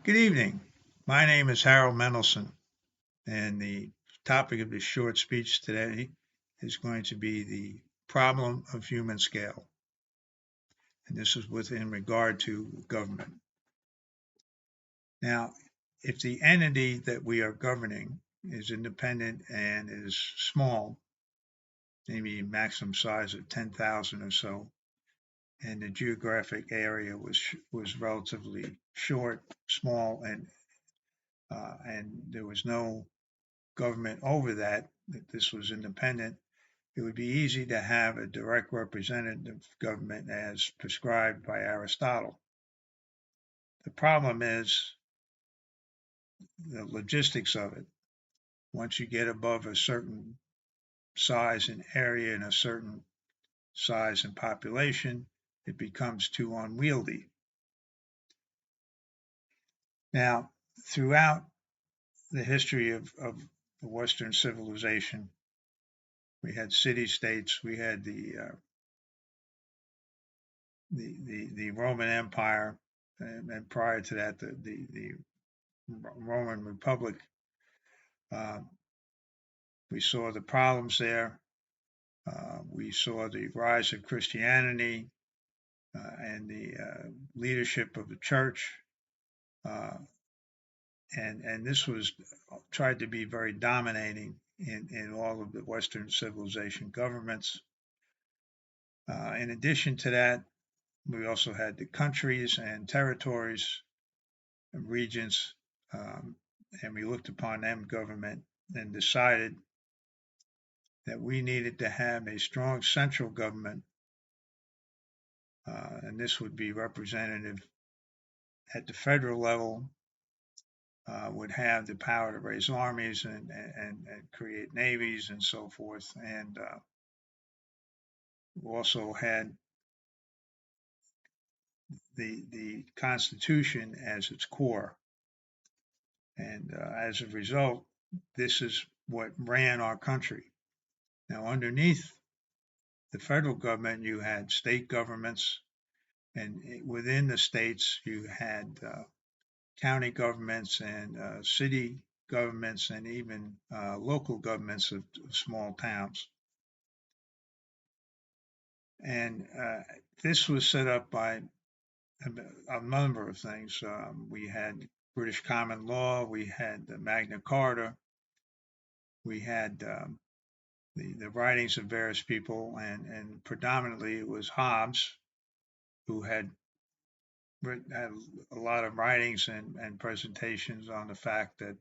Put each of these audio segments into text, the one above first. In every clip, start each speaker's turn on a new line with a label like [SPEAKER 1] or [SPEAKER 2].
[SPEAKER 1] Good evening. My name is Harold Mendelson, and the topic of this short speech today is going to be the problem of human scale. And this is in regard to government. Now, if the entity that we are governing is independent and is small, maybe maximum size of 10,000 or so, and the geographic area was relatively short, small, and there was no government over that this was independent, it would be easy to have a direct representative government as prescribed by Aristotle. The problem is the logistics of it. Once you get above a certain size and area and a certain size and population, it becomes too unwieldy. Now, throughout the history of Western civilization, we had city-states, we had the Roman Empire, and prior to that, the Roman Republic. We saw the problems there. We saw the rise of Christianity and the leadership of the church. And this was tried to be very dominating in all of the Western civilization governments. In addition to that, we also had the countries and territories and regions, and we looked upon them government and decided that we needed to have a strong central government, and this would be representative at the federal level, would have the power to raise armies and create navies and so forth, and also had the Constitution as its core. And as a result, this is what ran our country. Now, underneath the federal government, you had state governments, and within the states, you had county governments and city governments and even local governments of small towns. And this was set up by a number of things. We had British common law, we had the Magna Carta, we had the writings of various people, and predominantly it was Hobbes who had a lot of writings and presentations on the fact that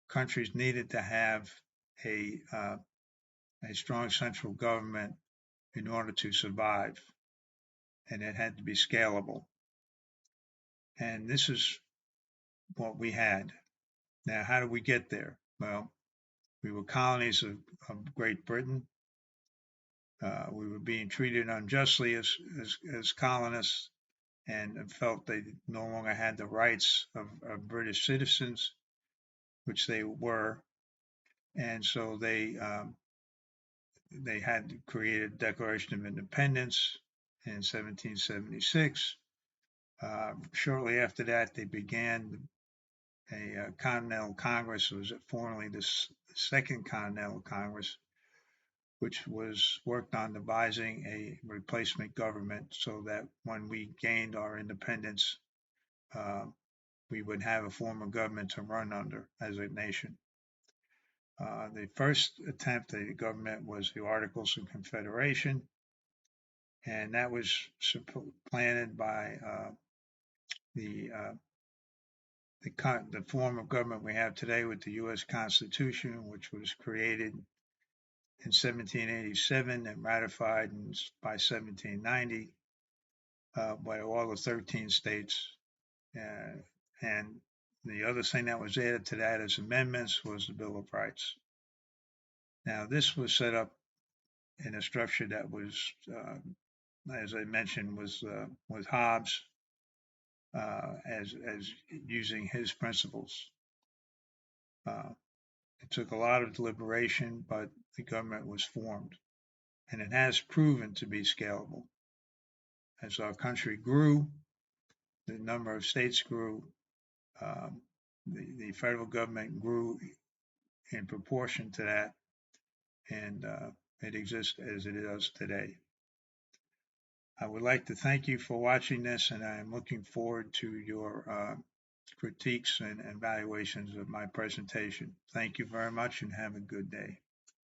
[SPEAKER 1] countries needed to have a strong central government in order to survive, and it had to be scalable. And this is what we had. Now, how did we get there? Well, we were colonies of Great Britain. We were being treated unjustly as colonists and felt they no longer had the rights of British citizens, which they were. And so they had to create a Declaration of Independence in 1776. Shortly after that, they began a Continental Congress. It was formerly the Second Continental Congress, which was worked on devising a replacement government so that when we gained our independence, we would have a form of government to run under as a nation. The first attempt at the government was the Articles of Confederation, and that was supplanted by the form of government we have today with the U.S. Constitution, which was created in 1787 and ratified by 1790 by all the 13 states. And the other thing that was added to that as amendments was the Bill of Rights. Now, this was set up in a structure that was, as I mentioned, was with Hobbes as using his principles. It took a lot of deliberation, but the government was formed, and it has proven to be scalable. As our country grew, the number of states grew, Um, the federal government grew in proportion to that, and it exists as it is today. I would like to thank you for watching this, and I am looking forward to your critiques and evaluations of my presentation. Thank you very much and have a good day.